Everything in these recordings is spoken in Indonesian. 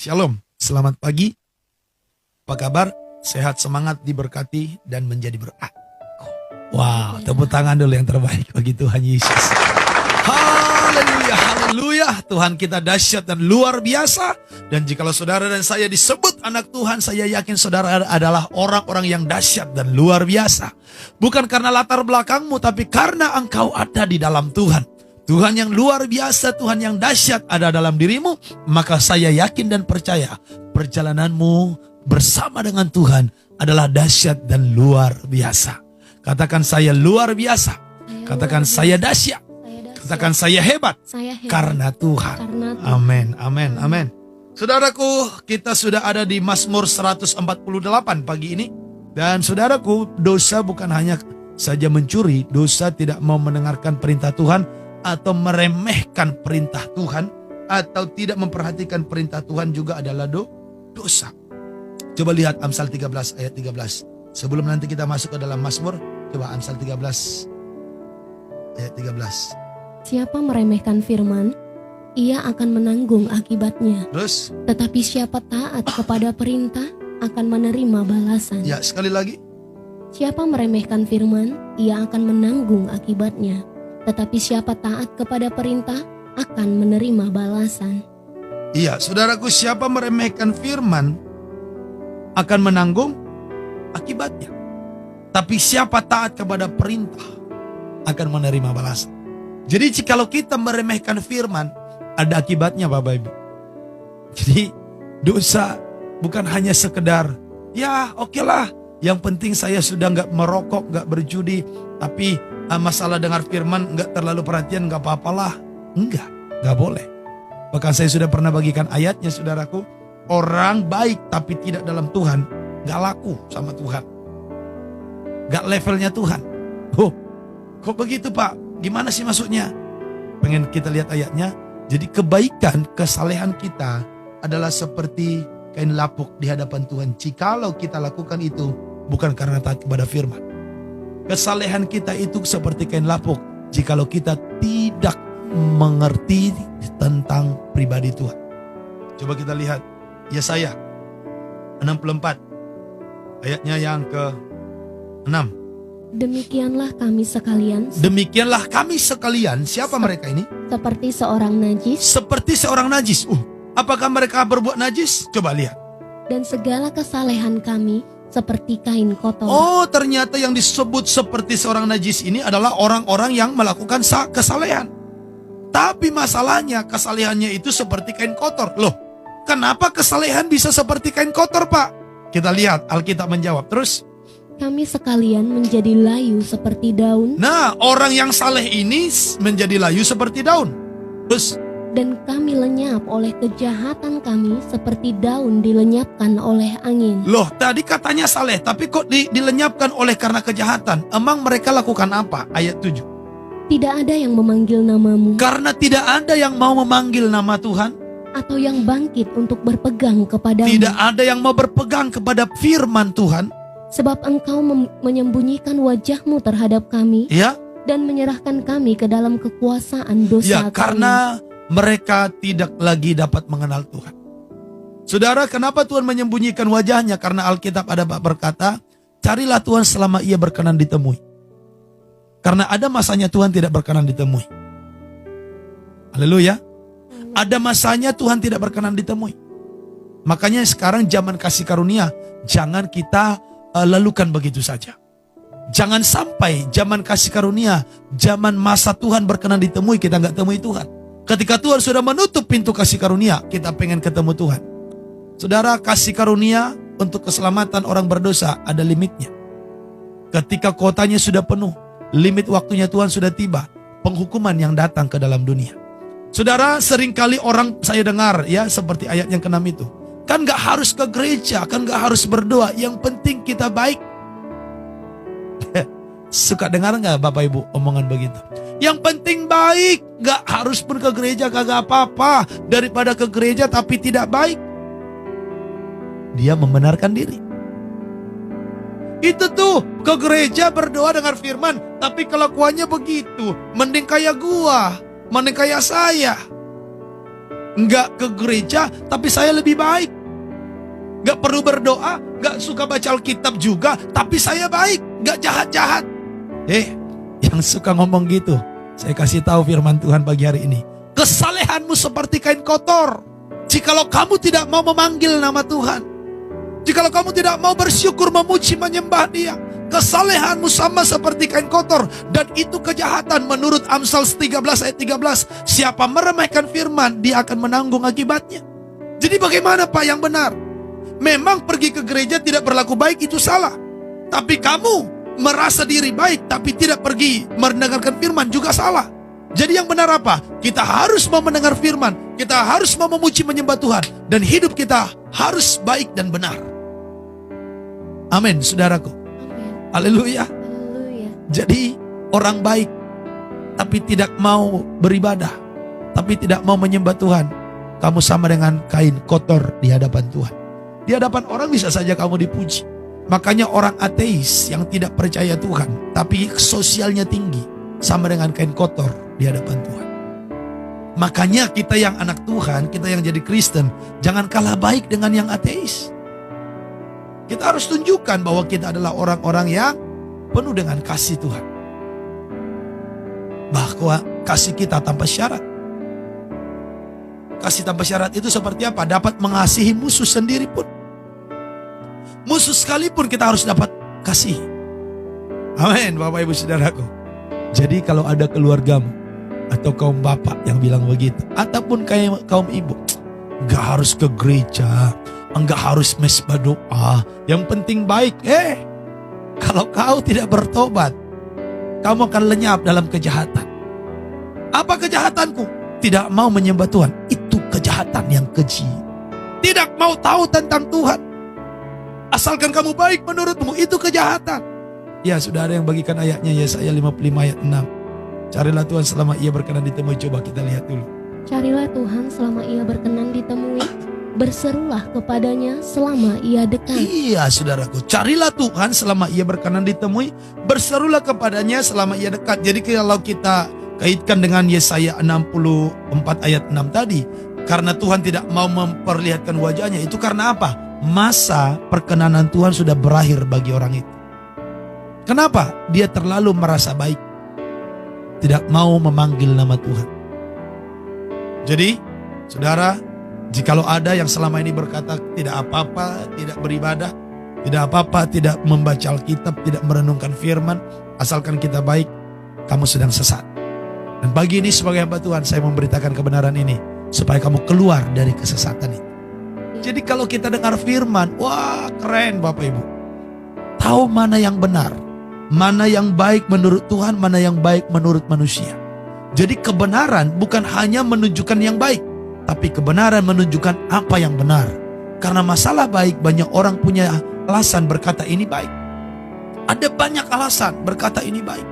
Shalom, selamat pagi. Apa kabar? Sehat, semangat, diberkati, dan menjadi berkat. Wow, tepuk tangan dulu yang terbaik bagi Tuhan Yesus. Haleluya, haleluya. Tuhan kita dahsyat dan luar biasa. Dan jikalau saudara dan saya disebut anak Tuhan, saya yakin saudara adalah orang-orang yang dahsyat dan luar biasa. Bukan karena latar belakangmu, tapi karena engkau ada di dalam Tuhan. Tuhan yang luar biasa, Tuhan yang dahsyat ada dalam dirimu. Maka saya yakin dan percaya perjalananmu bersama dengan Tuhan adalah dahsyat dan luar biasa. Katakan saya luar biasa. Katakan saya dahsyat. Katakan saya hebat. Karena Tuhan. Amin, amin, amin. Saudaraku, kita sudah ada di Mazmur 148 pagi ini. Dan saudaraku, dosa bukan hanya saja mencuri. Dosa tidak mau mendengarkan perintah Tuhan, atau meremehkan perintah Tuhan, atau tidak memperhatikan perintah Tuhan juga adalah dosa. Coba lihat Amsal 13 ayat 13. Sebelum nanti kita masuk ke dalam Mazmur, coba Amsal 13 ayat 13. Siapa meremehkan firman, ia akan menanggung akibatnya. Terus? Tetapi siapa taat kepada perintah akan menerima balasan. Ya, sekali lagi. Siapa meremehkan firman, ia akan menanggung akibatnya. Tetapi siapa taat kepada perintah akan menerima balasan. Iya, saudaraku, siapa meremehkan firman akan menanggung akibatnya. Tapi siapa taat kepada perintah akan menerima balasan. Jadi jikalau kita meremehkan firman, ada akibatnya Bapak Ibu. Jadi dosa bukan hanya sekedar, ya oke lah, yang penting saya sudah gak merokok, gak berjudi, tapi masalah dengar firman gak terlalu perhatian, gak apa-apalah. Enggak, gak boleh. Bahkan saya sudah pernah bagikan ayatnya saudaraku. Orang baik tapi tidak dalam Tuhan gak laku sama Tuhan, gak levelnya Tuhan. Oh, kok begitu Pak? Gimana sih maksudnya? Pengen kita lihat ayatnya. Jadi kebaikan, kesalehan kita adalah seperti kain lapuk di hadapan Tuhan. Jikalau kita lakukan itu bukan karena taat kepada firman. Kesalehan kita itu seperti kain lapuk jikalau kita tidak mengerti tentang pribadi Tuhan. Coba kita lihat Yesaya 64 ayatnya yang ke-6. Demikianlah kami sekalian. Demikianlah kami sekalian. Siapa mereka ini? Seperti seorang najis. Seperti seorang najis. Apakah mereka berbuat najis? Coba lihat. Dan segala kesalehan kami seperti kain kotor. Oh, ternyata yang disebut seperti seorang najis ini adalah orang-orang yang melakukan kesalehan. Tapi masalahnya kesalehannya itu seperti kain kotor. Loh, kenapa kesalehan bisa seperti kain kotor, Pak? Kita lihat Alkitab menjawab. Terus? Kami sekalian menjadi layu seperti daun. Nah, orang yang saleh ini menjadi layu seperti daun. Terus? Dan kami lenyap oleh kejahatan kami seperti daun dilenyapkan oleh angin. Loh, tadi katanya saleh, tapi kok dilenyapkan oleh karena kejahatan? Emang mereka lakukan apa? Ayat 7. Tidak ada yang memanggil namamu. Karena tidak ada yang mau memanggil nama Tuhan. Atau yang bangkit untuk berpegang kepadamu. Tidak ada yang mau berpegang kepada firman Tuhan. Sebab engkau menyembunyikan wajahmu terhadap kami. Ya. Dan menyerahkan kami ke dalam kekuasaan dosa ya, kami. Karena mereka tidak lagi dapat mengenal Tuhan. Saudara, kenapa Tuhan menyembunyikan wajahnya? Karena Alkitab ada berkata, carilah Tuhan selama ia berkenan ditemui. Karena ada masanya Tuhan tidak berkenan ditemui. Haleluya. Ada masanya Tuhan tidak berkenan ditemui. Makanya sekarang zaman kasih karunia, jangan kita lalukan begitu saja. Jangan sampai zaman kasih karunia, zaman masa Tuhan berkenan ditemui, kita nggak temui Tuhan. Ketika Tuhan sudah menutup pintu kasih karunia, kita pengen ketemu Tuhan. Saudara, kasih karunia untuk keselamatan orang berdosa ada limitnya. Ketika kuotanya sudah penuh, limit waktunya Tuhan sudah tiba, penghukuman yang datang ke dalam dunia. Saudara, seringkali orang saya dengar ya seperti ayat yang ke-6 itu. Kan gak harus ke gereja, kan gak harus berdoa, yang penting kita baik. Suka dengar gak Bapak Ibu omongan begitu? Yang penting baik, gak harus pun ke gereja, kagak apa-apa. Daripada ke gereja tapi tidak baik, dia membenarkan diri. Itu tuh, ke gereja berdoa dengar firman, tapi kelakuannya begitu. Mending kayak gua, mending kayak saya. Nggak ke gereja, tapi saya lebih baik. Nggak perlu berdoa, nggak suka baca Alkitab juga, tapi saya baik, nggak jahat-jahat. Yang suka ngomong gitu, saya kasih tahu firman Tuhan pagi hari ini. Kesalehanmu seperti kain kotor. Jikalau kamu tidak mau memanggil nama Tuhan, jikalau kamu tidak mau bersyukur, memuji, menyembah Dia, kesalehanmu sama seperti kain kotor, dan itu kejahatan. Menurut Amsal 13 ayat 13, siapa meremehkan firman, dia akan menanggung akibatnya. Jadi bagaimana Pak yang benar? Memang pergi ke gereja tidak berlaku baik itu salah. Tapi kamu merasa diri baik tapi tidak pergi mendengarkan firman juga salah. Jadi yang benar apa? Kita harus mau mendengar firman, kita harus mau memuji, menyembah Tuhan, dan hidup kita harus baik dan benar. Amin, saudaraku. Haleluya. Jadi orang baik tapi tidak mau beribadah, tapi tidak mau menyembah Tuhan, kamu sama dengan kain kotor di hadapan Tuhan. Di hadapan orang bisa saja kamu dipuji. Makanya orang ateis yang tidak percaya Tuhan tapi sosialnya tinggi, sama dengan kain kotor di hadapan Tuhan. Makanya kita yang anak Tuhan, kita yang jadi Kristen, jangan kalah baik dengan yang ateis. Kita harus tunjukkan bahwa kita adalah orang-orang yang penuh dengan kasih Tuhan. Bahwa kasih kita tanpa syarat. Kasih tanpa syarat itu seperti apa? Dapat mengasihi musuh sendiri pun. Musuh sekalipun kita harus dapat kasih. Amin, Bapak Ibu Saudaraku. Jadi kalau ada keluargamu atau kaum bapak yang bilang begitu, ataupun kaum ibu, gak harus ke gereja, enggak harus mesbah doa, yang penting baik. Kalau kau tidak bertobat, kamu akan lenyap dalam kejahatan. Apa kejahatanku? Tidak mau menyembah Tuhan, itu kejahatan yang keji. Tidak mau tahu tentang Tuhan, asalkan kamu baik menurutmu, itu kejahatan. Ya, sudah ada yang bagikan ayatnya, Yesaya 55 ayat 6. Carilah Tuhan selama ia berkenan ditemui. Coba kita lihat dulu. Carilah Tuhan selama ia berkenan ditemui, berserulah kepadanya selama ia dekat. Iya, saudaraku, carilah Tuhan selama ia berkenan ditemui, berserulah kepadanya selama ia dekat. Jadi kalau kita kaitkan dengan Yesaya 64 ayat 6 tadi, karena Tuhan tidak mau memperlihatkan wajahnya, itu karena apa? Masa perkenanan Tuhan sudah berakhir bagi orang itu. Kenapa? Dia terlalu merasa baik, tidak mau memanggil nama Tuhan. Jadi, saudara, jikalau ada yang selama ini berkata tidak apa-apa, tidak beribadah, tidak apa-apa, tidak membaca Alkitab, tidak merenungkan firman, asalkan kita baik, kamu sedang sesat. Dan pagi ini sebagai hamba Tuhan, saya memberitakan kebenaran ini supaya kamu keluar dari kesesatan itu. Jadi kalau kita dengar firman, wah keren Bapak Ibu. Tahu mana yang benar, mana yang baik menurut Tuhan, mana yang baik menurut manusia. Jadi kebenaran bukan hanya menunjukkan yang baik, tapi kebenaran menunjukkan apa yang benar. Karena masalah baik, banyak orang punya alasan berkata ini baik. Ada banyak alasan berkata ini baik.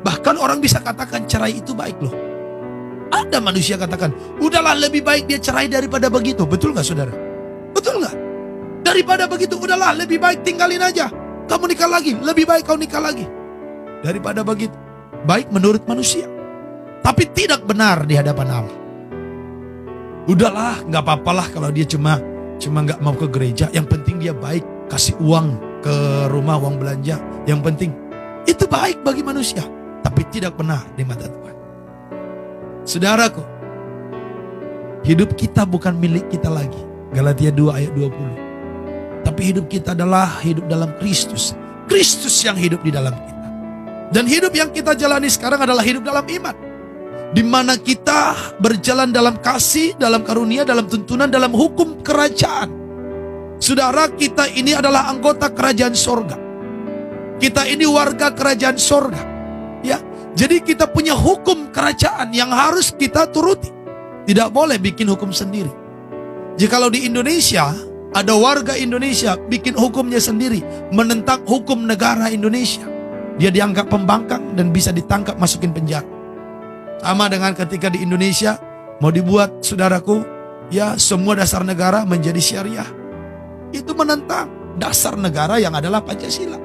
Bahkan orang bisa katakan cerai itu baik loh. Ada manusia katakan, udahlah lebih baik dia cerai daripada begitu. Betul gak saudara? Betul gak? Daripada begitu, udahlah lebih baik tinggalin aja. Kamu nikah lagi, lebih baik kau nikah lagi daripada begitu. Baik menurut manusia, tapi tidak benar di hadapan Allah. Udahlah, gak apa-apalah kalau dia cuma gak mau ke gereja. Yang penting dia baik, kasih uang ke rumah, uang belanja. Yang penting, itu baik bagi manusia, tapi tidak benar di mata Tuhan. Saudaraku, hidup kita bukan milik kita lagi. Galatia 2 ayat 20. Tapi hidup kita adalah hidup dalam Kristus. Kristus yang hidup di dalam kita. Dan hidup yang kita jalani sekarang adalah hidup dalam iman. Di mana kita berjalan dalam kasih, dalam karunia, dalam tuntunan, dalam hukum kerajaan. Saudara, kita ini adalah anggota kerajaan sorga. Kita ini warga kerajaan sorga. Ya, jadi kita punya hukum kerajaan yang harus kita turuti. Tidak boleh bikin hukum sendiri. Jikalau di Indonesia ada warga Indonesia bikin hukumnya sendiri, menentang hukum negara Indonesia, dia dianggap pembangkang dan bisa ditangkap masukin penjara. Sama dengan ketika di Indonesia mau dibuat, saudaraku, ya semua dasar negara menjadi syariah. Itu menentang dasar negara yang adalah Pancasila.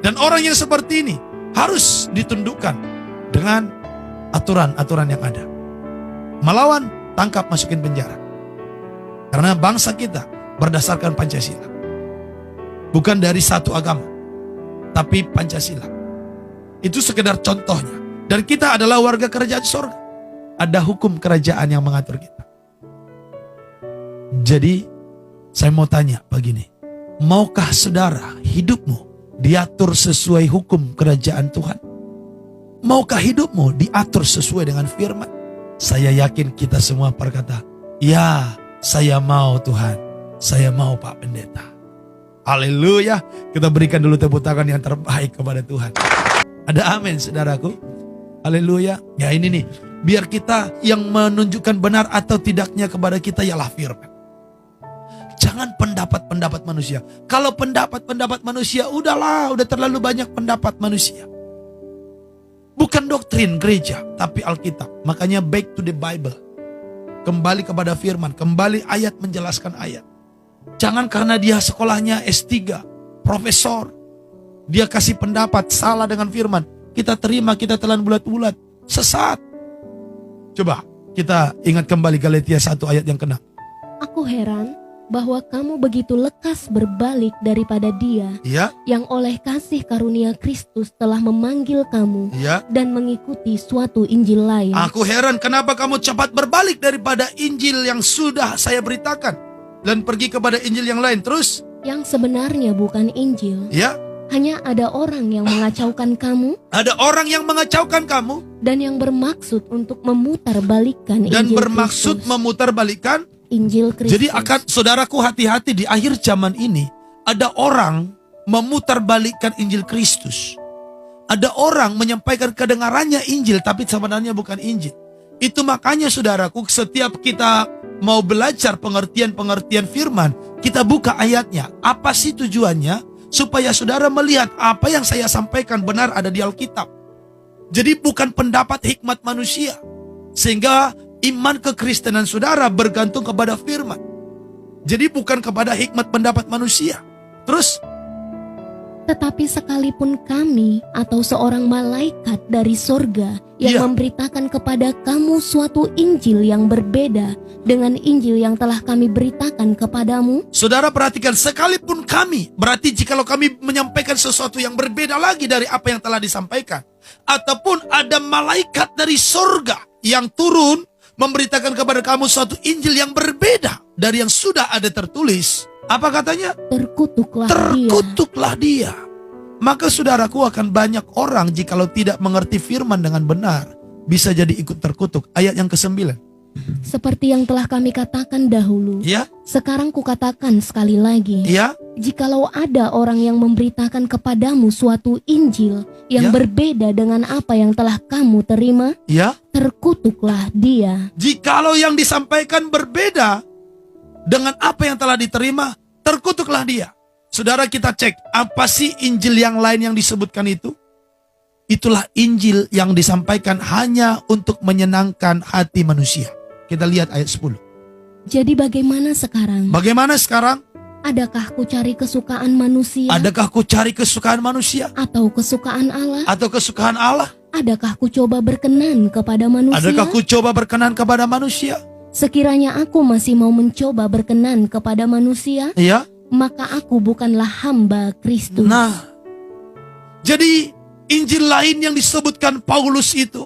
Dan orang yang seperti ini harus ditundukkan dengan aturan-aturan yang ada. Melawan, tangkap, masukin penjara. Karena bangsa kita berdasarkan Pancasila. Bukan dari satu agama, tapi Pancasila. Itu sekedar contohnya. Dan kita adalah warga kerajaan surga. Ada hukum kerajaan yang mengatur kita. Jadi, saya mau tanya begini. Maukah saudara hidupmu diatur sesuai hukum kerajaan Tuhan? Maukah hidupmu diatur sesuai dengan firman? Saya yakin kita semua berkata, ya, saya mau Tuhan. Saya mau Pak Pendeta. Haleluya. Kita berikan dulu tepuk tangan yang terbaik kepada Tuhan. Ada amin, saudaraku. Haleluya. Ya ini nih, biar kita yang menunjukkan benar atau tidaknya kepada kita ialah firman. Jangan pendapat-pendapat manusia. Kalau pendapat-pendapat manusia, udahlah, udah terlalu banyak pendapat manusia. Bukan doktrin gereja, tapi Alkitab. Makanya back to the Bible. Kembali kepada firman, kembali ayat menjelaskan ayat. Jangan karena dia sekolahnya S3, profesor, dia kasih pendapat salah dengan firman, kita terima, kita telan bulat-bulat. Sesat. Coba kita ingat kembali Galatia 1 ayat yang ke-6. Aku heran bahwa kamu begitu lekas berbalik daripada Dia Ya, yang oleh kasih karunia Kristus telah memanggil kamu ya. dan mengikuti suatu Injil lain. Aku heran kenapa kamu cepat berbalik daripada Injil yang sudah saya beritakan dan pergi kepada Injil yang lain. Terus, Yang sebenarnya bukan Injil. ya, Hanya ada orang yang mengacaukan kamu ada orang yang mengacaukan kamu dan yang bermaksud untuk memutarbalikkan dan Injil bermaksud Kristus. memutarbalikkan. Injil Kristus. Jadi akan saudaraku hati-hati di akhir zaman ini ada orang memutarbalikkan Injil Kristus. Ada orang menyampaikan kedengarannya Injil tapi sebenarnya bukan Injil. Itu makanya saudaraku setiap kita mau belajar pengertian-pengertian firman, kita buka ayatnya. Apa sih tujuannya? Supaya saudara melihat apa yang saya sampaikan benar ada di Alkitab. Jadi bukan pendapat hikmat manusia. Sehingga iman kekristenan saudara bergantung kepada firman. Jadi bukan kepada hikmat pendapat manusia. Terus, Tetapi sekalipun kami atau seorang malaikat dari sorga yang Iya. memberitakan kepada kamu suatu Injil yang berbeda dengan Injil yang telah kami beritakan kepadamu, saudara perhatikan, sekalipun kami, berarti jikalau kami menyampaikan sesuatu yang berbeda lagi dari apa yang telah disampaikan, ataupun ada malaikat dari sorga yang turun memberitakan kepada kamu suatu Injil yang berbeda dari yang sudah ada tertulis, apa katanya? terkutuklah dia. Terkutuklah dia. Maka saudaraku akan banyak orang jikalau tidak mengerti firman dengan benar, bisa jadi ikut terkutuk. Ayat yang ke-9. Seperti yang telah kami katakan dahulu, Ya, sekarang kukatakan sekali lagi, ya, jikalau ada orang yang memberitakan kepadamu suatu Injil yang Ya. berbeda dengan apa yang telah kamu terima, ya. terkutuklah dia. Jikalau yang disampaikan berbeda dengan apa yang telah diterima, terkutuklah dia. Saudara, kita cek, apa sih Injil yang lain yang disebutkan itu? Itulah Injil yang disampaikan hanya untuk menyenangkan hati manusia. Kita lihat ayat 10. Jadi bagaimana sekarang? Bagaimana sekarang? Adakah ku cari kesukaan manusia Adakah ku cari kesukaan manusia? atau kesukaan Allah? Atau kesukaan Allah? Adakah ku coba berkenan kepada manusia? Adakah ku coba berkenan kepada manusia? Sekiranya aku masih mau mencoba berkenan kepada manusia, Ya. maka aku bukanlah hamba Kristus. Nah, jadi Injil lain yang disebutkan Paulus itu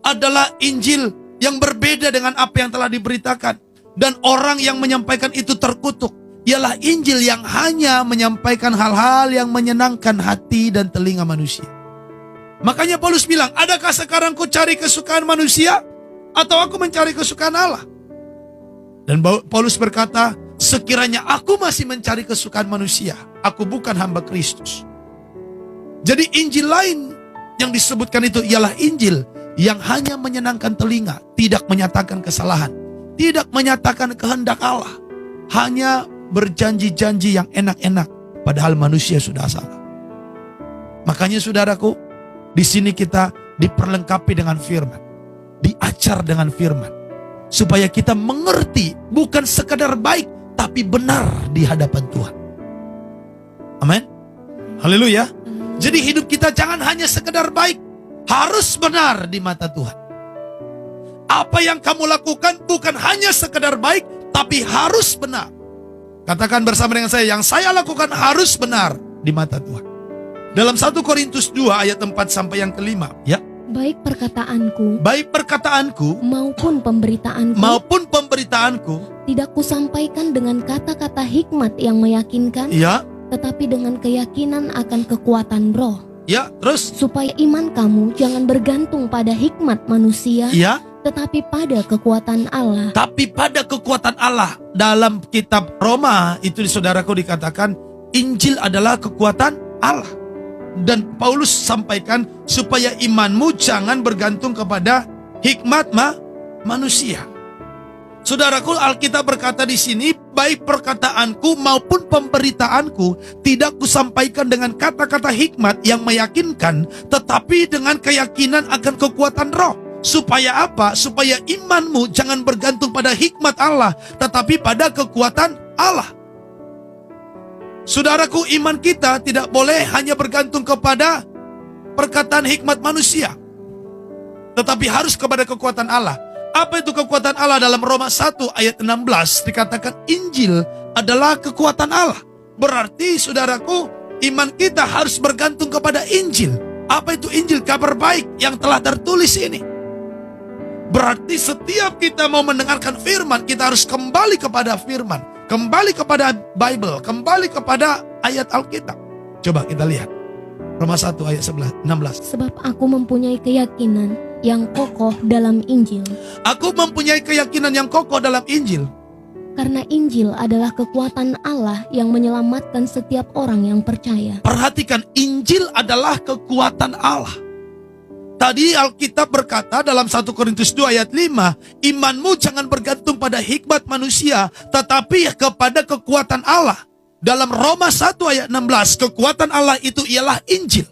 adalah Injil yang berbeda dengan apa yang telah diberitakan. Dan orang yang menyampaikan itu terkutuk. Ialah Injil yang hanya menyampaikan hal-hal yang menyenangkan hati dan telinga manusia. Makanya Paulus bilang, adakah sekarang ku cari kesukaan manusia? Atau aku mencari kesukaan Allah? Dan Paulus berkata, sekiranya aku masih mencari kesukaan manusia, aku bukan hamba Kristus. Jadi Injil lain yang disebutkan itu ialah Injil yang hanya menyenangkan telinga, tidak menyatakan kesalahan, tidak menyatakan kehendak Allah, hanya berjanji-janji yang enak-enak, padahal manusia sudah salah. Makanya saudaraku, di sini kita diperlengkapi dengan firman, diajar dengan firman, supaya kita mengerti bukan sekadar baik, tapi benar di hadapan Tuhan. Amin. Haleluya. Jadi hidup kita jangan hanya sekedar baik, harus benar di mata Tuhan. Apa yang kamu lakukan bukan hanya sekedar baik, tapi harus benar. Katakan bersama dengan saya, yang saya lakukan harus benar di mata Tuhan. Dalam 1 Korintus 2 ayat 4 sampai yang kelima, ya. Baik perkataanku Baik perkataanku maupun pemberitaanku tidak kusampaikan dengan kata-kata hikmat yang meyakinkan, ya, tetapi dengan keyakinan akan kekuatan roh, ya, terus, supaya iman kamu jangan bergantung pada hikmat manusia, ya, tetapi pada kekuatan Allah. tapi pada kekuatan Allah. Dalam kitab Roma itu saudaraku dikatakan Injil adalah kekuatan Allah. Dan Paulus sampaikan supaya imanmu jangan bergantung kepada hikmat manusia. Saudaraku, Alkitab berkata di sini, baik perkataanku maupun pemberitaanku tidak kusampaikan dengan kata-kata hikmat yang meyakinkan, tetapi dengan keyakinan akan kekuatan roh. Supaya apa? Supaya imanmu jangan bergantung pada hikmat Allah, tetapi pada kekuatan Allah. Saudaraku, iman kita tidak boleh hanya bergantung kepada perkataan hikmat manusia, tetapi harus kepada kekuatan Allah. Apa itu kekuatan Allah? Dalam Roma 1 ayat 16 dikatakan Injil adalah kekuatan Allah. Berarti saudaraku, iman kita harus bergantung kepada Injil. Apa itu Injil? Kabar baik yang telah tertulis ini. Berarti setiap kita mau mendengarkan firman, kita harus kembali kepada firman, kembali kepada Bible, kembali kepada ayat Alkitab. Coba kita lihat Roma 1 ayat 16. Sebab aku mempunyai keyakinan yang kokoh dalam Injil. Aku mempunyai keyakinan yang kokoh dalam Injil. Karena Injil adalah kekuatan Allah yang menyelamatkan setiap orang yang percaya. Perhatikan, Injil adalah kekuatan Allah. Tadi Alkitab berkata dalam 1 Korintus 2 ayat 5, imanmu jangan bergantung pada hikmat manusia, tetapi kepada kekuatan Allah. Dalam Roma 1 ayat 16, kekuatan Allah itu ialah Injil.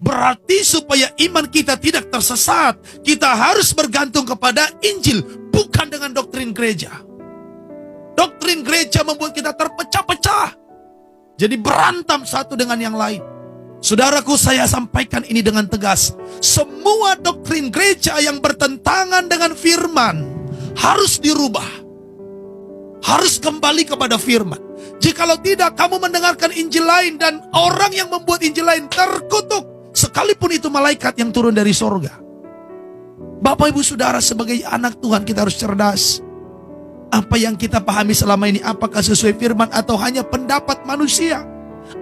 Berarti supaya iman kita tidak tersesat, kita harus bergantung kepada Injil, bukan dengan doktrin gereja. Doktrin gereja membuat kita terpecah-pecah, jadi berantam satu dengan yang lain. Saudaraku, saya sampaikan ini dengan tegas. Semua doktrin gereja yang bertentangan dengan firman harus dirubah. Harus kembali kepada firman. Jikalau tidak, kamu mendengarkan Injil lain dan orang yang membuat Injil lain terkutuk, sekalipun itu malaikat yang turun dari sorga. Bapak ibu saudara, sebagai anak Tuhan kita harus cerdas. Apa yang kita pahami selama ini, apakah sesuai firman atau hanya pendapat manusia?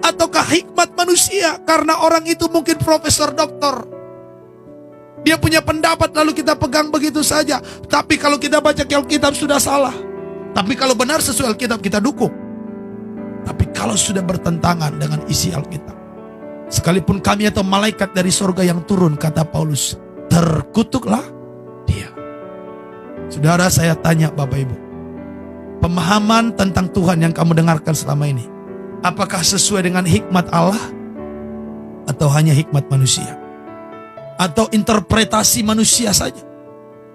Ataukah hikmat manusia? Karena orang itu mungkin profesor doktor, dia punya pendapat lalu kita pegang begitu saja. Tapi kalau kita baca Alkitab sudah salah. Tapi kalau benar sesuai Alkitab kita dukung. Tapi kalau sudah bertentangan dengan isi Alkitab, sekalipun kami atau malaikat dari sorga yang turun, kata Paulus, terkutuklah dia. Saudara, saya tanya Bapak Ibu, pemahaman tentang Tuhan yang kamu dengarkan selama ini, apakah sesuai dengan hikmat Allah atau hanya hikmat manusia? Atau interpretasi manusia saja?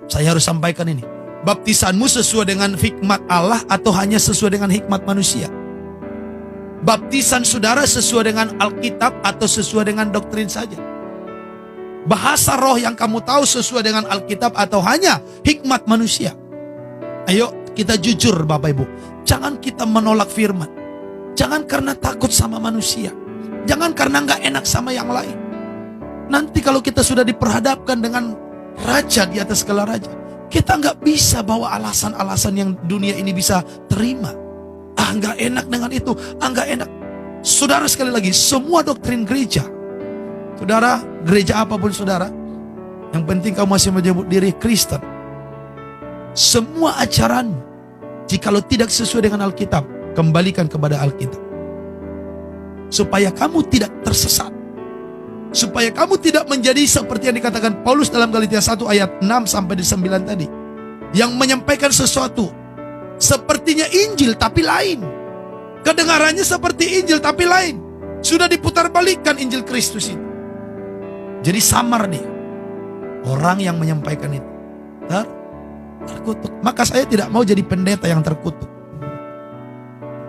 Saya harus sampaikan ini. Baptisanmu sesuai dengan hikmat Allah atau hanya sesuai dengan hikmat manusia? Baptisan saudara sesuai dengan Alkitab atau sesuai dengan doktrin saja? Bahasa roh yang kamu tahu sesuai dengan Alkitab atau hanya hikmat manusia? Ayo kita jujur Bapak Ibu. Jangan kita menolak firman. Jangan karena takut sama manusia. Jangan karena gak enak sama yang lain. Nanti kalau kita sudah diperhadapkan dengan raja di atas segala raja, kita gak bisa bawa alasan-alasan yang dunia ini bisa terima. Gak enak dengan itu, gak enak. Saudara, sekali lagi, semua doktrin gereja, saudara, gereja apapun saudara, yang penting kamu masih menyebut diri Kristen. Semua ajaranmu, jikalau tidak sesuai dengan Alkitab, kembalikan kepada Alkitab. Supaya kamu tidak tersesat. Supaya kamu tidak menjadi seperti yang dikatakan Paulus dalam Galatia 1 ayat 6 sampai 9 tadi. Yang menyampaikan sesuatu sepertinya Injil tapi lain. Kedengarannya seperti Injil tapi lain. Sudah diputar balikkan Injil Kristus itu. Jadi samar dia. Orang yang menyampaikan itu terkutuk. Maka saya tidak mau jadi pendeta yang terkutuk.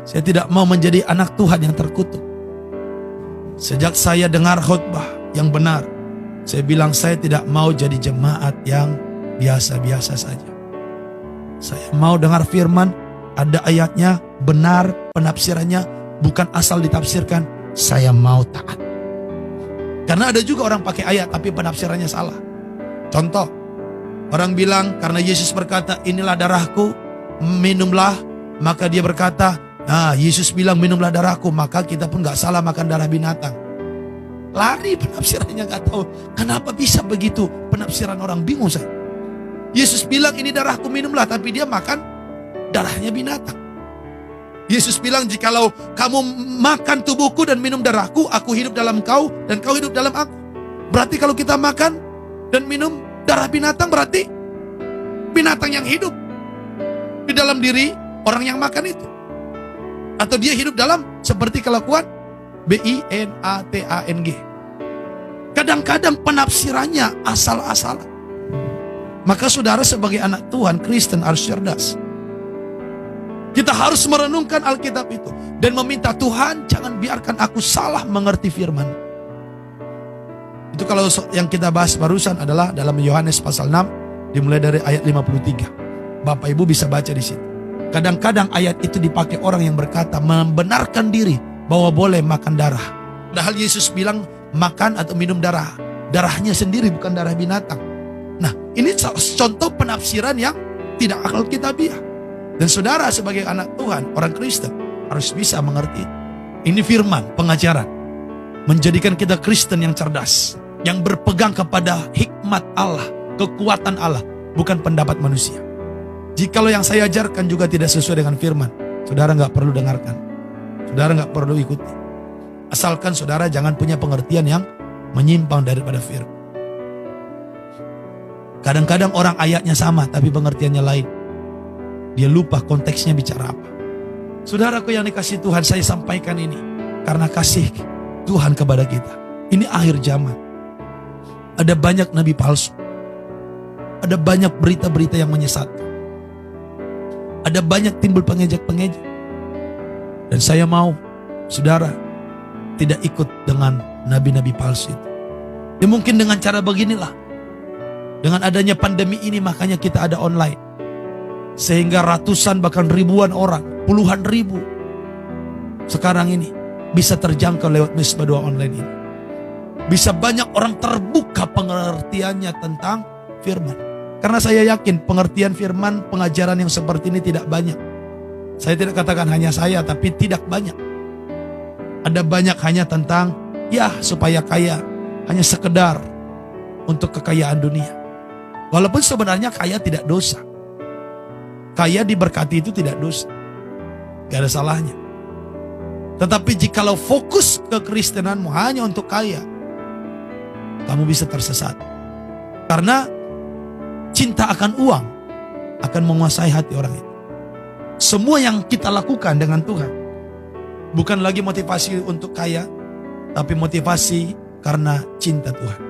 Saya tidak mau menjadi anak Tuhan yang terkutuk. Sejak saya dengar khotbah yang benar, saya bilang saya tidak mau jadi jemaat yang biasa-biasa saja. Saya mau dengar firman, ada ayatnya, benar penafsirannya, bukan asal ditafsirkan. Saya mau taat. Karena ada juga orang pakai ayat tapi penafsirannya salah. Contoh, orang bilang karena Yesus berkata, inilah darahku, minumlah. Maka dia berkata, nah Yesus bilang minumlah darahku, maka kita pun gak salah makan darah binatang. Lari penafsirannya, gak tahu kenapa bisa begitu. Penafsiran orang bingung saya. Yesus bilang ini darahku, minumlah, tapi dia makan darahnya binatang. Yesus bilang jikalau kamu makan tubuhku dan minum darahku, aku hidup dalam kau dan kau hidup dalam aku. Berarti kalau kita makan dan minum darah binatang, berarti binatang yang hidup di dalam diri orang yang makan itu. Atau dia hidup dalam seperti kelakuan BINATANG. Kadang-kadang penafsirannya asal-asalan. Maka saudara sebagai anak Tuhan Kristen harus cerdas. Kita harus merenungkan Alkitab itu dan meminta Tuhan jangan biarkan aku salah mengerti firman. Itu kalau yang kita bahas barusan adalah dalam Yohanes pasal 6 dimulai dari ayat 53. Bapak Ibu bisa baca di situ. Kadang-kadang ayat itu dipakai orang yang berkata membenarkan diri bahwa boleh makan darah. Padahal Yesus bilang makan atau minum darah. Darahnya sendiri bukan darah binatang. Nah, ini contoh penafsiran yang tidak alkitabiah. Dan saudara sebagai anak Tuhan, orang Kristen harus bisa mengerti. Ini firman, pengajaran. Menjadikan kita Kristen yang cerdas. Yang berpegang kepada hikmat Allah, kekuatan Allah, bukan pendapat manusia. Jikalau yang saya ajarkan juga tidak sesuai dengan firman, saudara gak perlu dengarkan. Saudara gak perlu ikuti. Asalkan saudara jangan punya pengertian yang menyimpang daripada firman. Kadang-kadang orang ayatnya sama tapi pengertiannya lain. Dia lupa konteksnya bicara apa. Saudaraku yang dikasih Tuhan, saya sampaikan ini karena kasih Tuhan kepada kita. Ini akhir zaman. Ada banyak nabi palsu. Ada banyak berita-berita yang menyesatkan. Ada banyak timbul pengejek-pengejek. Dan saya mau saudara tidak ikut dengan nabi-nabi palsu itu. Ya mungkin dengan cara beginilah. Dengan adanya pandemi ini makanya kita ada online. Sehingga ratusan bahkan ribuan orang, puluhan ribu sekarang ini bisa terjangkau lewat Mesbah Doa online ini. Bisa banyak orang terbuka pengertiannya tentang firman. Karena saya yakin pengertian firman, pengajaran yang seperti ini tidak banyak. Saya tidak katakan hanya saya, tapi tidak banyak. Ada banyak hanya tentang ya supaya kaya, hanya sekedar untuk kekayaan dunia. Walaupun sebenarnya kaya tidak dosa. Kaya diberkati itu tidak dosa. Gak ada salahnya. Tetapi jikalau fokus kekristenanmu hanya untuk kaya, kamu bisa tersesat. Karena cinta akan uang akan menguasai hati orang itu. Semua yang kita lakukan dengan Tuhan bukan lagi motivasi untuk kaya, tapi motivasi karena cinta Tuhan.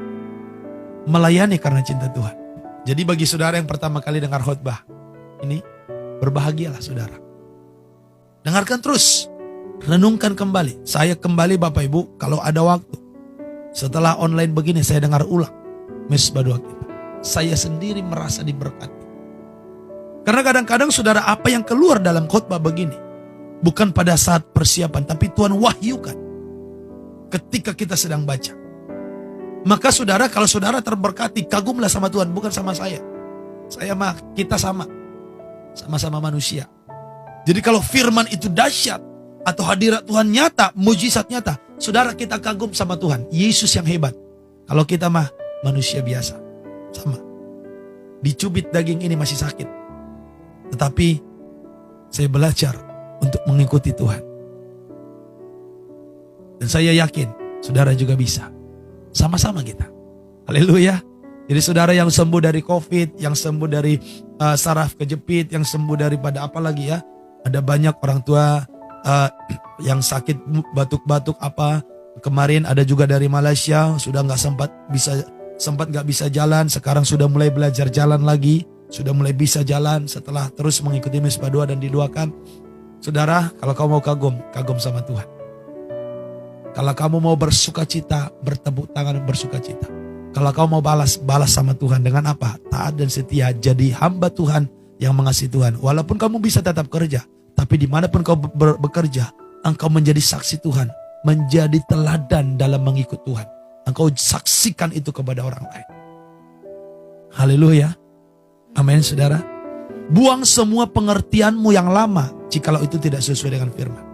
Melayani karena cinta Tuhan. Jadi bagi saudara yang pertama kali dengar khotbah ini, berbahagialah saudara. Dengarkan terus, renungkan kembali. Saya kembali Bapak Ibu kalau ada waktu. Setelah online begini saya dengar ulang Mesbah Doa kita. Saya sendiri merasa diberkati. Karena kadang-kadang saudara apa yang keluar dalam khotbah begini bukan pada saat persiapan, tapi Tuhan wahyukan ketika kita sedang baca. Maka saudara, kalau saudara terberkati, kagumlah sama Tuhan, bukan sama saya. Saya mah, kita sama-sama manusia. Jadi kalau firman itu dahsyat atau hadirat Tuhan nyata, mujizat nyata, saudara kita kagum sama Tuhan. Yesus yang hebat. Kalau kita mah manusia biasa, sama. Dicubit daging ini masih sakit. Tetapi saya belajar untuk mengikuti Tuhan. Dan saya yakin saudara juga bisa. Sama-sama kita. Haleluya. Jadi saudara yang sembuh dari COVID, yang sembuh dari saraf kejepit, yang sembuh daripada apa lagi ya. Ada banyak orang tua yang sakit batuk-batuk apa. Kemarin ada juga dari Malaysia, sudah sempat nggak bisa jalan, sekarang sudah mulai belajar jalan lagi, sudah mulai bisa jalan setelah terus mengikuti Mesbah Doa dan didoakan. Saudara, kalau kamu mau kagum sama Tuhan. Kalau kamu mau bersukacita, bertepuk tangan bersukacita. Kalau kau mau balas sama Tuhan dengan apa? Taat dan setia, jadi hamba Tuhan yang mengasihi Tuhan. Walaupun kamu bisa tetap kerja, tapi dimanapun kau bekerja, engkau menjadi saksi Tuhan, menjadi teladan dalam mengikut Tuhan. Engkau saksikan itu kepada orang lain. Haleluya. Amin, saudara. Buang semua pengertianmu yang lama jikalau itu tidak sesuai dengan firman.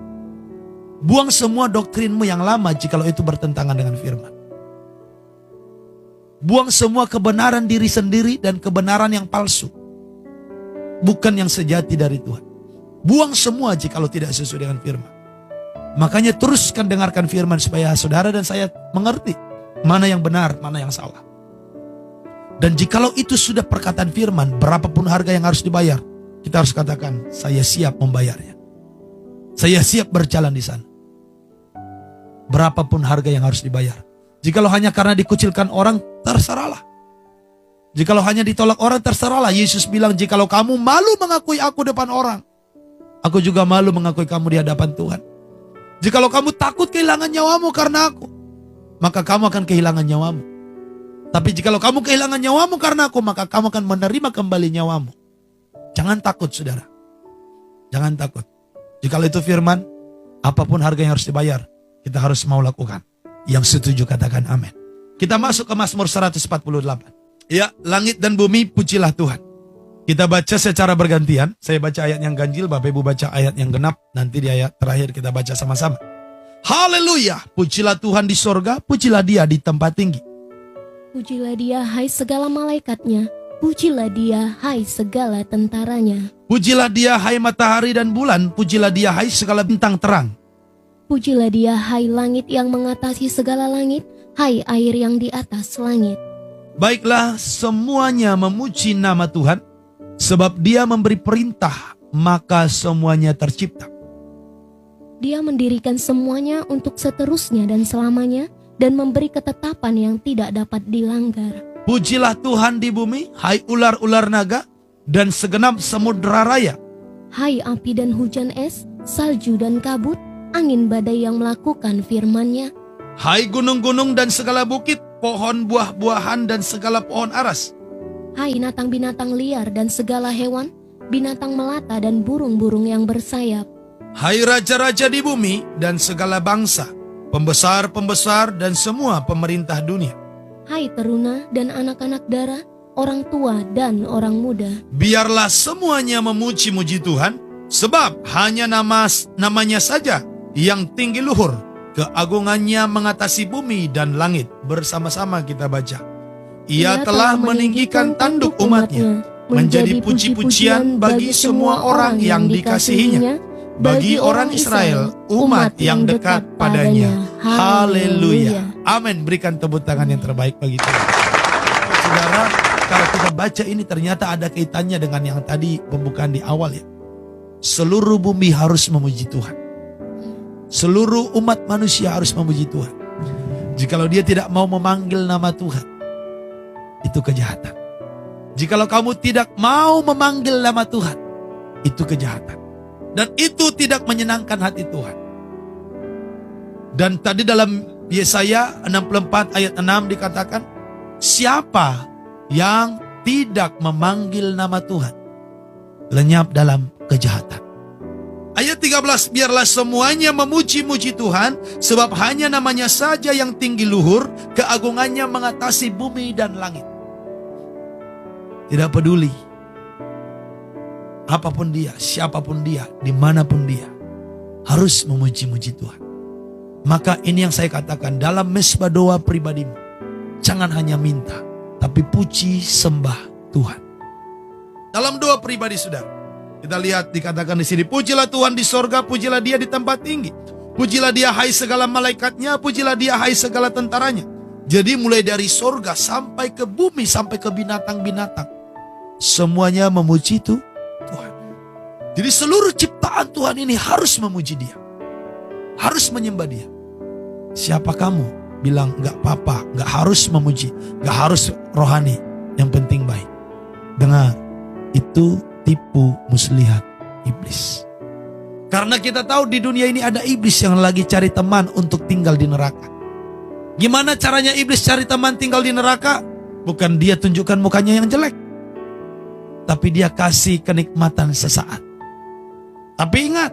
Buang semua doktrinmu yang lama jikalau itu bertentangan dengan firman. Buang semua kebenaran diri sendiri dan kebenaran yang palsu, bukan yang sejati dari Tuhan. Buang semua jikalau tidak sesuai dengan firman. Makanya teruskan dengarkan firman supaya saudara dan saya mengerti mana yang benar, mana yang salah. Dan jikalau itu sudah perkataan firman, berapapun harga yang harus dibayar, kita harus katakan, saya siap membayarnya. Saya siap berjalan di sana. Berapapun harga yang harus dibayar. Jikalau hanya karena dikucilkan orang, terserahlah. Jikalau hanya ditolak orang, terserahlah. Yesus bilang, jikalau kamu malu mengakui aku depan orang, aku juga malu mengakui kamu di hadapan Tuhan. Jikalau kamu takut kehilangan nyawamu karena aku, maka kamu akan kehilangan nyawamu. Tapi jikalau kamu kehilangan nyawamu karena aku, maka kamu akan menerima kembali nyawamu. Jangan takut, saudara. Jangan takut. Jikalau itu firman, apapun harga yang harus dibayar, kita harus mau lakukan. Yang setuju katakan amin. Kita masuk ke Mazmur 148. Ya, langit dan bumi pujilah Tuhan. Kita baca secara bergantian. Saya baca ayat yang ganjil, Bapak Ibu baca ayat yang genap. Nanti di ayat terakhir kita baca sama-sama. Haleluya, pujilah Tuhan di sorga, pujilah Dia di tempat tinggi. Pujilah Dia, hai segala malaikatnya. Pujilah Dia, hai segala tentaranya. Pujilah Dia, hai matahari dan bulan. Pujilah Dia, hai segala bintang terang. Pujilah Dia, hai langit yang mengatasi segala langit. Hai air yang di atas langit. Baiklah, semuanya memuji nama Tuhan, sebab Dia memberi perintah, maka semuanya tercipta. Dia mendirikan semuanya untuk seterusnya dan selamanya, dan memberi ketetapan yang tidak dapat dilanggar. Pujilah Tuhan di bumi, hai ular-ular naga, dan segenap samudera raya. Hai api dan hujan es, salju dan kabut, angin badai yang melakukan firman-Nya. Hai gunung-gunung dan segala bukit, pohon buah-buahan dan segala pohon aras. Hai binatang-binatang liar dan segala hewan, binatang melata dan burung-burung yang bersayap. Hai raja-raja di bumi dan segala bangsa, pembesar-pembesar dan semua pemerintah dunia. Hai teruna dan anak-anak dara, orang tua dan orang muda. Biarlah semuanya memuji-muji Tuhan, sebab hanya namanya saja yang tinggi luhur. Keagungannya mengatasi bumi dan langit. Bersama-sama kita baca. Ia telah meninggikan tanduk umatnya, menjadi puji-pujian bagi semua orang yang dikasihinya, bagi orang Israel, umat yang dekat padanya. Haleluya. Amin. Berikan tepuk tangan yang terbaik bagi Tuhan. Saudara, kalau kita baca ini ternyata ada kaitannya dengan yang tadi pembukaan di awal ya. Seluruh bumi harus memuji Tuhan. Seluruh umat manusia harus memuji Tuhan. Jikalau dia tidak mau memanggil nama Tuhan, itu kejahatan. Jikalau kamu tidak mau memanggil nama Tuhan, itu kejahatan. Dan itu tidak menyenangkan hati Tuhan. Dan tadi dalam Yesaya 64 ayat 6 dikatakan, siapa yang tidak memanggil nama Tuhan, lenyap dalam kejahatan. Ayat 13, biarlah semuanya memuji-muji Tuhan, sebab hanya namanya saja yang tinggi luhur, keagungannya mengatasi bumi dan langit. Tidak peduli apapun dia, siapapun dia, dimanapun dia, harus memuji-muji Tuhan. Maka ini yang saya katakan dalam mesbah doa pribadimu, jangan hanya minta, tapi puji sembah Tuhan. Dalam doa pribadi saudara, kita lihat dikatakan di sini, pujilah Tuhan di sorga, pujilah Dia di tempat tinggi. Pujilah Dia hai segala malaikatnya, pujilah Dia hai segala tentaranya. Jadi mulai dari sorga sampai ke bumi, sampai ke binatang-binatang, semuanya memuji Tuhan. Jadi seluruh ciptaan Tuhan ini harus memuji Dia, harus menyembah Dia. Siapa kamu bilang gak apa-apa, gak harus memuji, gak harus rohani, yang penting baik? Dengar, itu tipu muslihat iblis. Karena kita tahu di dunia ini ada iblis yang lagi cari teman untuk tinggal di neraka. Gimana caranya iblis cari teman tinggal di neraka? Bukan dia tunjukkan mukanya yang jelek, tapi dia kasih kenikmatan sesaat. Tapi ingat,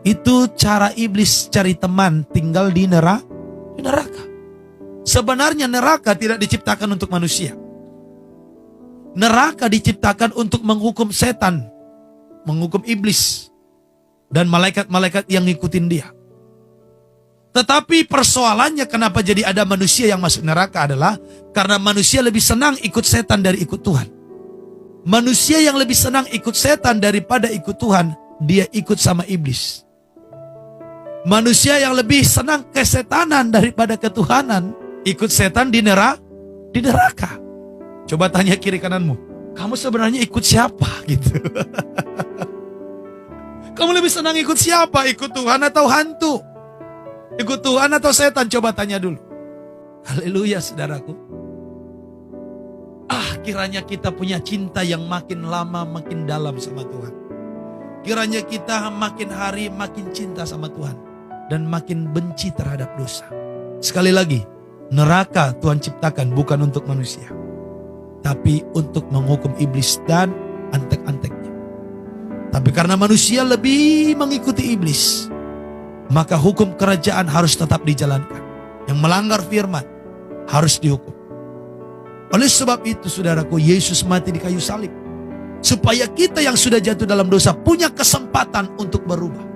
itu cara iblis cari teman tinggal di neraka. Sebenarnya neraka tidak diciptakan untuk manusia. Neraka diciptakan untuk menghukum setan, menghukum iblis, dan malaikat-malaikat yang ngikutin dia. Tetapi persoalannya kenapa jadi ada manusia yang masuk neraka adalah karena manusia lebih senang ikut setan dari ikut Tuhan. Manusia yang lebih senang ikut setan daripada ikut Tuhan, dia ikut sama iblis. Manusia yang lebih senang kesetanan daripada ketuhanan, ikut setan di neraka. Coba tanya kiri kananmu, kamu sebenarnya ikut siapa gitu? Kamu lebih senang ikut siapa? Ikut Tuhan atau hantu? Ikut Tuhan atau setan? Coba tanya dulu. Haleluya saudaraku. Kiranya kita punya cinta yang makin lama makin dalam sama Tuhan. Kiranya kita makin hari makin cinta sama Tuhan dan makin benci terhadap dosa. Sekali lagi, neraka Tuhan ciptakan bukan untuk manusia, tapi untuk menghukum iblis dan antek-anteknya. Tapi karena manusia lebih mengikuti iblis, maka hukum kerajaan harus tetap dijalankan. Yang melanggar firman harus dihukum. Oleh sebab itu saudaraku, Yesus mati di kayu salib supaya kita yang sudah jatuh dalam dosa punya kesempatan untuk berubah.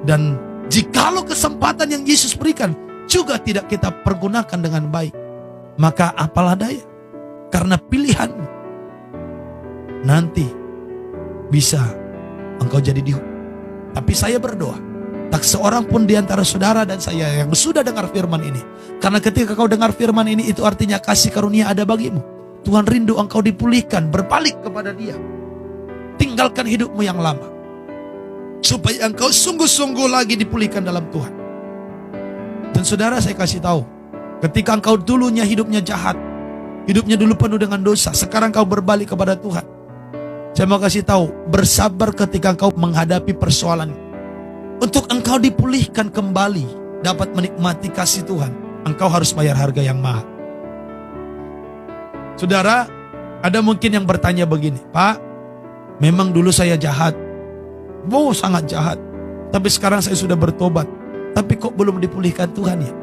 Dan jikalau kesempatan yang Yesus berikan juga tidak kita pergunakan dengan baik, maka apalah daya, karena pilihanmu nanti bisa engkau jadi dihukum. Tapi saya berdoa, tak seorang pun di antara saudara dan saya yang sudah dengar firman ini. Karena ketika kau dengar firman ini, itu artinya kasih karunia ada bagimu. Tuhan rindu engkau dipulihkan, berbalik kepada Dia. Tinggalkan hidupmu yang lama, supaya engkau sungguh-sungguh lagi dipulihkan dalam Tuhan. Dan saudara, saya kasih tahu, ketika engkau dulunya hidupnya jahat, hidupnya dulu penuh dengan dosa, sekarang kau berbalik kepada Tuhan. Saya mau kasih tahu, bersabar ketika engkau menghadapi persoalan. Untuk engkau dipulihkan kembali, dapat menikmati kasih Tuhan, engkau harus bayar harga yang mahal. Saudara, ada mungkin yang bertanya begini, Pak, memang dulu saya jahat, sangat jahat, tapi sekarang saya sudah bertobat, tapi kok belum dipulihkan Tuhan ya?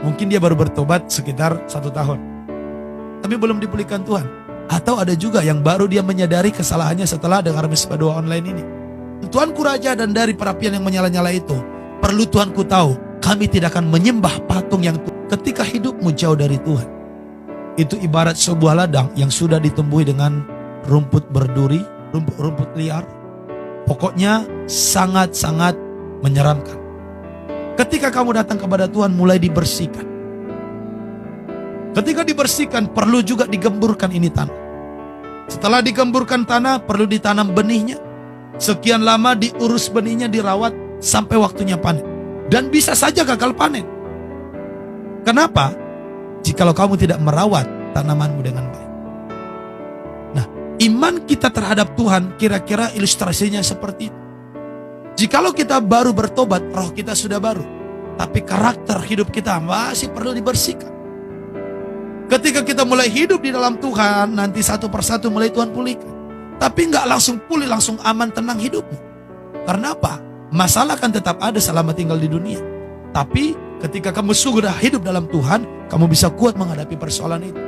Mungkin dia baru bertobat sekitar 1 tahun, tapi belum dipulihkan Tuhan. Atau ada juga yang baru dia menyadari kesalahannya setelah dengar Mesbah Doa online ini. Tuanku Raja, dan dari perapian yang menyala-nyala itu, perlu Tuanku tahu, kami tidak akan menyembah patung yang ketika hidupmu jauh dari Tuhan. Itu ibarat sebuah ladang yang sudah ditumbuhi dengan rumput berduri, rumput liar. Pokoknya sangat-sangat menyeramkan. Ketika kamu datang kepada Tuhan, mulai dibersihkan. Ketika dibersihkan, perlu juga digemburkan ini tanah. Setelah digemburkan tanah, perlu ditanam benihnya. Sekian lama diurus benihnya, dirawat sampai waktunya panen. Dan bisa saja gagal panen. Kenapa? Jikalau kamu tidak merawat tanamanmu dengan baik. Nah, iman kita terhadap Tuhan kira-kira ilustrasinya seperti itu. Jikalau kita baru bertobat, roh kita sudah baru, tapi karakter hidup kita masih perlu dibersihkan. Ketika kita mulai hidup di dalam Tuhan, nanti satu persatu mulai Tuhan pulihkan. Tapi nggak langsung pulih, langsung aman, tenang hidupmu. Karena apa? Masalah kan tetap ada selama tinggal di dunia. Tapi ketika kamu sudah hidup dalam Tuhan, kamu bisa kuat menghadapi persoalan itu.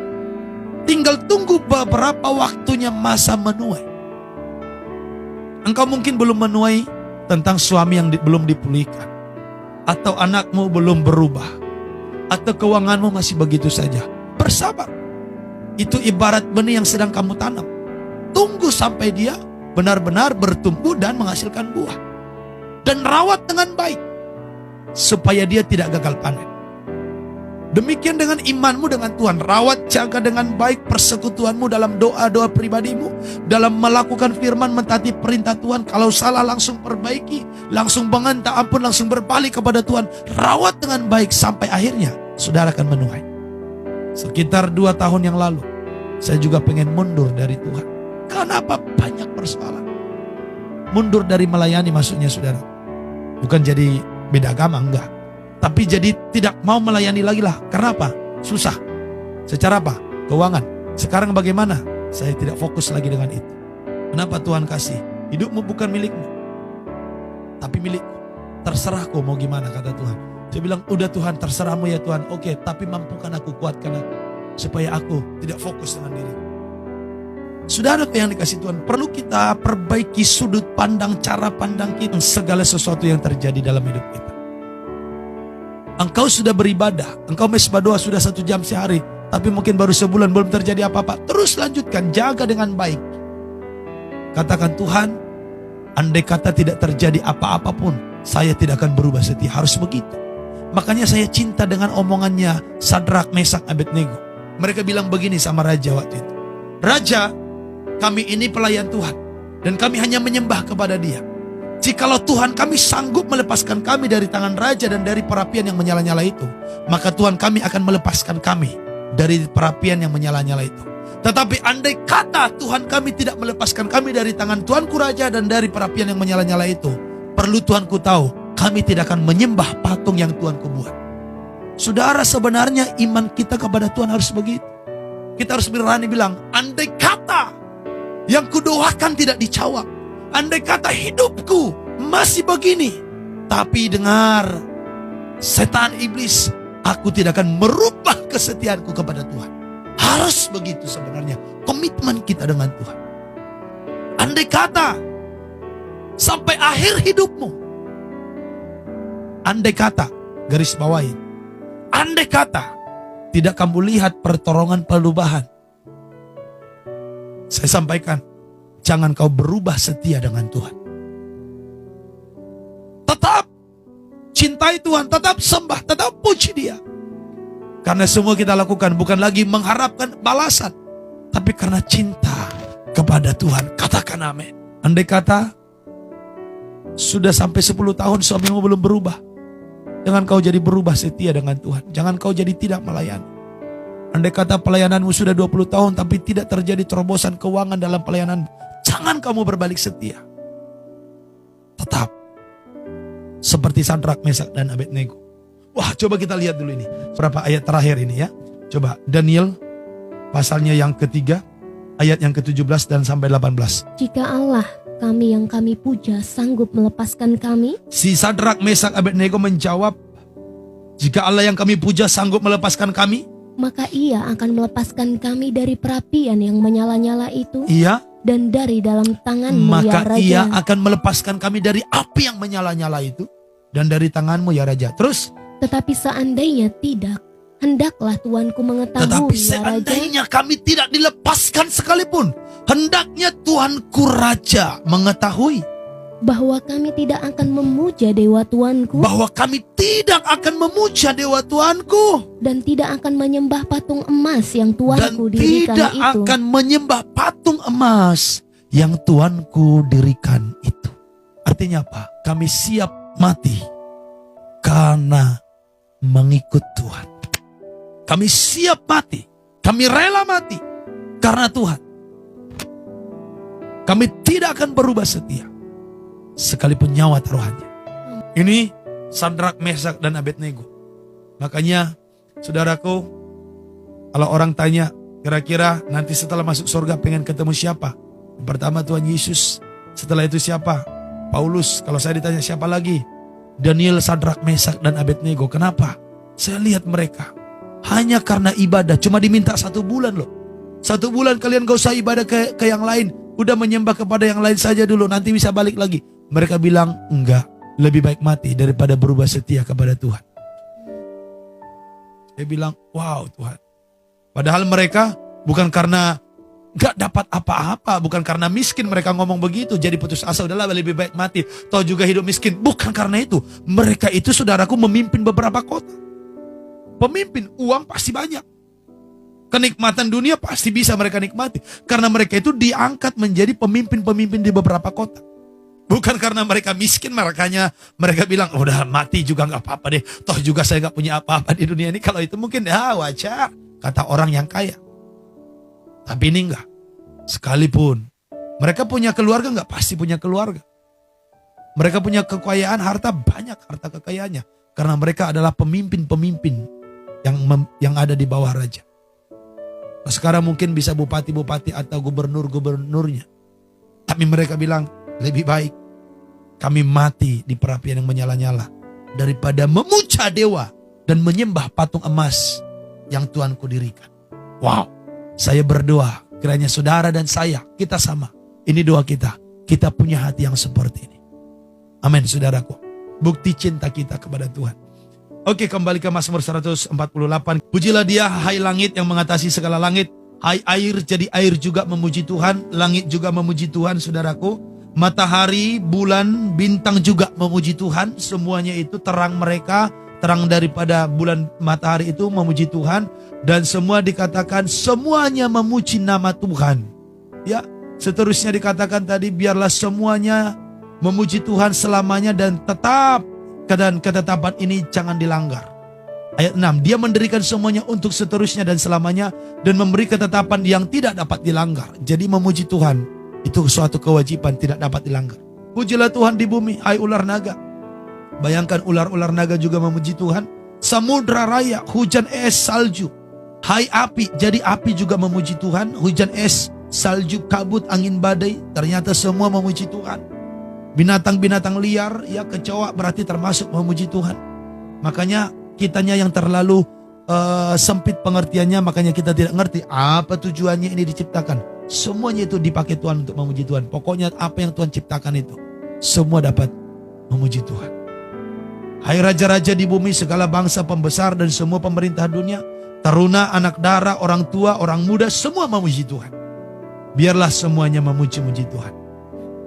Tinggal tunggu beberapa waktunya masa menuai. Engkau mungkin belum menuai tentang suami yang belum dipulihkan, atau anakmu belum berubah, atau keuanganmu masih begitu saja. Bersabar. Itu ibarat benih yang sedang kamu tanam. Tunggu sampai dia benar-benar bertumbuh dan menghasilkan buah. Dan rawat dengan baik, supaya dia tidak gagal panen. Demikian dengan imanmu dengan Tuhan. Rawat, jaga dengan baik persekutuanmu dalam doa-doa pribadimu, dalam melakukan firman, mentaati perintah Tuhan. Kalau salah langsung perbaiki, langsung minta ampun, langsung berbalik kepada Tuhan. Rawat dengan baik sampai akhirnya saudara akan menuai. Sekitar 2 tahun yang lalu, saya juga pengen mundur dari Tuhan. Kenapa? Banyak persoalan. Mundur dari melayani maksudnya saudara. Bukan jadi beda agama, enggak. Tapi jadi tidak mau melayani lagi lah. Karena apa? Susah. Secara apa? Keuangan. Sekarang bagaimana? Saya tidak fokus lagi dengan itu. Kenapa Tuhan kasih? Hidupmu bukan milikmu, tapi milikku. Terserah kau mau gimana, kata Tuhan. Saya bilang, udah Tuhan, terserahmu ya Tuhan. Oke, tapi mampukan aku, kuatkan aku, supaya aku tidak fokus dengan diriku. Saudara yang dikasih Tuhan, perlu kita perbaiki sudut pandang, cara pandang kita, segala sesuatu yang terjadi dalam hidup kita. Engkau sudah beribadah, engkau mesbah doa sudah 1 jam sehari, tapi mungkin baru sebulan belum terjadi apa-apa. Terus lanjutkan, jaga dengan baik. Katakan, Tuhan, andai kata tidak terjadi apa-apa pun, saya tidak akan berubah setia. Harus begitu. Makanya saya cinta dengan omongannya Sadrak, Mesak, Abednego. Mereka bilang begini sama raja waktu itu. Raja, kami ini pelayan Tuhan, dan kami hanya menyembah kepada Dia. Jikalau Tuhan kami sanggup melepaskan kami dari tangan raja dan dari perapian yang menyala-nyala itu, maka Tuhan kami akan melepaskan kami dari perapian yang menyala-nyala itu. Tetapi andai kata Tuhan kami tidak melepaskan kami dari tangan Tuanku Raja dan dari perapian yang menyala-nyala itu, perlu Tuanku tahu, kami tidak akan menyembah patung yang Tuanku buat. Saudara, sebenarnya iman kita kepada Tuhan harus begitu. Kita harus berani bilang, andai kata yang kudoakan tidak dijawab, andai kata hidupku masih begini, tapi dengar, setan iblis, aku tidak akan merubah kesetiaanku kepada Tuhan. Harus begitu sebenarnya komitmen kita dengan Tuhan. Andai kata sampai akhir hidupmu, andai kata, garis bawahi, andai kata tidak kamu lihat pertolongan perubahan, saya sampaikan, jangan kau berubah setia dengan Tuhan. Tetap cintai Tuhan, tetap sembah, tetap puji Dia. Karena semua kita lakukan bukan lagi mengharapkan balasan, tapi karena cinta kepada Tuhan. Katakan amin. Andai kata sudah sampai 10 tahun suamimu belum berubah, jangan kau jadi berubah setia dengan Tuhan. Jangan kau jadi tidak melayani. Andai kata pelayananmu sudah 20 tahun tapi tidak terjadi terobosan keuangan dalam pelayananmu, jangan kamu berbalik setia. Tetap seperti Sadrak, Mesak, dan Abednego. Wah, coba kita lihat dulu ini berapa ayat terakhir ini ya. Coba Daniel pasalnya yang ketiga, ayat yang ke-17 dan sampai 18. Jika Allah kami yang kami puja sanggup melepaskan kami, Si Sadrak, Mesak, Abednego menjawab, jika Allah yang kami puja sanggup melepaskan kami, maka Ia akan melepaskan kami dari perapian yang menyala-nyala itu iya, dan dari dalam tanganmu, ya maka Raja. Ia akan melepaskan kami dari api yang menyala-nyala itu dan dari tanganmu, ya Raja. Terus, Tetapi seandainya tidak, hendaklah Tuanku mengetahui, tetapi ya Raja, seandainya kami tidak dilepaskan sekalipun, hendaknya Tuanku Raja mengetahui bahwa kami tidak akan memuja dewa Tuanku bahwa kami tidak akan memuja dewa Tuanku dan tidak akan menyembah patung emas yang dan Tuanku dirikan tidak itu. akan menyembah patung emas yang Tuanku dirikan itu. Artinya apa? Kami siap mati karena mengikut Tuhan. Kami siap mati, kami rela mati karena Tuhan. Kami tidak akan berubah setia sekalipun nyawa taruhannya. Ini Sadrak, Mesak, dan Abednego. Makanya saudaraku, kalau orang tanya kira-kira nanti setelah masuk surga pengen ketemu siapa? Pertama Tuhan Yesus, setelah itu siapa? Paulus. Kalau saya ditanya siapa lagi? Daniel, Sadrak, Mesak, dan Abednego. Kenapa? Saya lihat mereka hanya karena ibadah, cuma diminta 1 bulan loh. 1 bulan kalian gak usah ibadah ke yang lain, udah menyembah kepada yang lain saja dulu, nanti bisa balik lagi. Mereka bilang enggak, lebih baik mati daripada berubah setia kepada Tuhan. Dia bilang, wow Tuhan. Padahal mereka bukan karena gak dapat apa-apa, bukan karena miskin mereka ngomong begitu, jadi putus asa, udahlah lebih baik mati, toh juga hidup miskin. Bukan karena itu. Mereka itu, saudaraku, memimpin beberapa kota. Pemimpin, uang pasti banyak. Kenikmatan dunia pasti bisa mereka nikmati. Karena mereka itu diangkat menjadi pemimpin-pemimpin di beberapa kota. Bukan karena mereka miskin, makanya mereka bilang, udah mati juga gak apa-apa deh, toh juga saya gak punya apa-apa di dunia ini. Kalau itu mungkin ya wajar, kata orang yang kaya. Tapi ini enggak. Sekalipun mereka punya keluarga, enggak pasti punya keluarga. Mereka punya kekayaan, harta banyak, harta kekayaannya. Karena mereka adalah pemimpin-pemimpin yang ada di bawah raja. Sekarang mungkin bisa bupati-bupati atau gubernur-gubernurnya. Tapi mereka bilang, lebih baik kami mati di perapian yang menyala-nyala daripada memuja dewa dan menyembah patung emas yang Tuanku dirikan. Wow, saya berdoa kiranya saudara dan saya, kita sama. Ini doa kita. Kita punya hati yang seperti ini. Amin, saudaraku. Bukti cinta kita kepada Tuhan. Oke, kembali ke Mazmur 148. Pujilah dia, hai langit yang mengatasi segala langit. Hai air, jadi air juga memuji Tuhan. Langit juga memuji Tuhan, saudaraku. Matahari, bulan, bintang juga memuji Tuhan. Semuanya itu terang mereka, terang daripada bulan matahari itu memuji Tuhan. Dan semua dikatakan semuanya memuji nama Tuhan. Ya, seterusnya dikatakan tadi, biarlah semuanya memuji Tuhan selamanya dan tetap. Dan ketetapan ini jangan dilanggar. Ayat 6, dia mendirikan semuanya untuk seterusnya dan selamanya dan memberi ketetapan yang tidak dapat dilanggar. Jadi memuji Tuhan itu suatu kewajiban, tidak dapat dilanggar. Pujilah Tuhan di bumi, hai ular naga. Bayangkan ular-ular naga juga memuji Tuhan. Samudra raya, hujan es, salju. Hai api, jadi api juga memuji Tuhan. Hujan es, salju, kabut, angin badai, ternyata semua memuji Tuhan. Binatang-binatang liar, ya kecoa berarti termasuk memuji Tuhan. Makanya kitanya yang terlalu sempit pengertiannya, makanya kita tidak ngerti apa tujuannya ini diciptakan. Semuanya itu dipakai Tuhan untuk memuji Tuhan. Pokoknya apa yang Tuhan ciptakan itu, semua dapat memuji Tuhan. Hai raja-raja di bumi, segala bangsa pembesar dan semua pemerintah dunia, teruna, anak dara, orang tua, orang muda, semua memuji Tuhan. Biarlah semuanya memuji-muji Tuhan.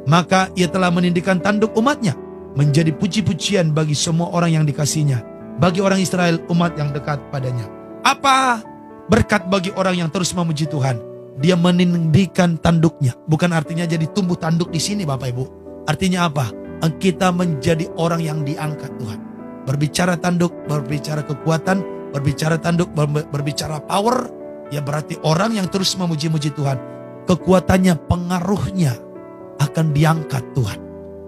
Maka ia telah menindihkan tanduk umatnya menjadi puji-pujian bagi semua orang yang dikasihnya, bagi orang Israel umat yang dekat padanya. Apa berkat bagi orang yang terus memuji Tuhan? Dia menindihkan tanduknya. Bukan artinya jadi tumbuh tanduk di sini Bapak Ibu. Artinya apa? Kita menjadi orang yang diangkat Tuhan. Berbicara tanduk, berbicara kekuatan, berbicara tanduk, berbicara power, ya berarti orang yang terus memuji-muji Tuhan. Kekuatannya, pengaruhnya akan diangkat Tuhan.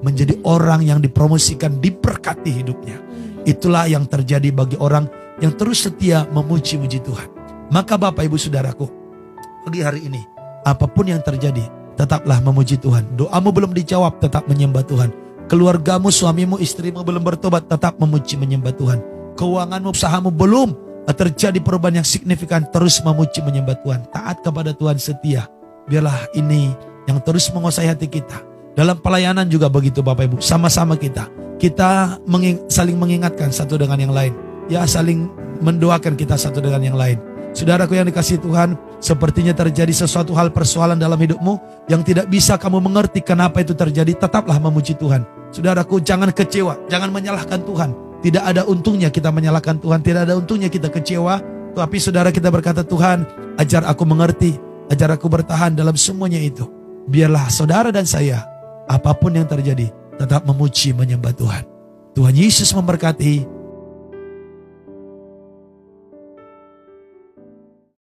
Menjadi orang yang dipromosikan, diberkati hidupnya. Itulah yang terjadi bagi orang yang terus setia memuji-muji Tuhan. Maka Bapak Ibu Saudaraku, pagi hari ini, apapun yang terjadi, tetaplah memuji Tuhan. Doamu belum dijawab, tetap menyembah Tuhan. Keluargamu, suamimu, istrimu belum bertobat, tetap memuji menyembah Tuhan. Keuanganmu, usahamu belum terjadi perubahan yang signifikan, terus memuji menyembah Tuhan. Taat kepada Tuhan, setia. Biarlah ini yang terus menguasai hati kita. Dalam pelayanan juga begitu Bapak Ibu. Sama-sama kita saling mengingatkan satu dengan yang lain. Ya, saling mendoakan kita satu dengan yang lain. Saudaraku yang dikasihi Tuhan, sepertinya terjadi sesuatu hal persoalan dalam hidupmu yang tidak bisa kamu mengerti kenapa itu terjadi. Tetaplah memuji Tuhan. Saudaraku, jangan kecewa, jangan menyalahkan Tuhan. Tidak ada untungnya kita menyalahkan Tuhan, tidak ada untungnya kita kecewa. Tapi saudara kita berkata, Tuhan, ajar aku mengerti, ajar aku bertahan dalam semuanya itu. Biarlah saudara dan saya, apapun yang terjadi, tetap memuji menyembah Tuhan. Tuhan Yesus memberkati.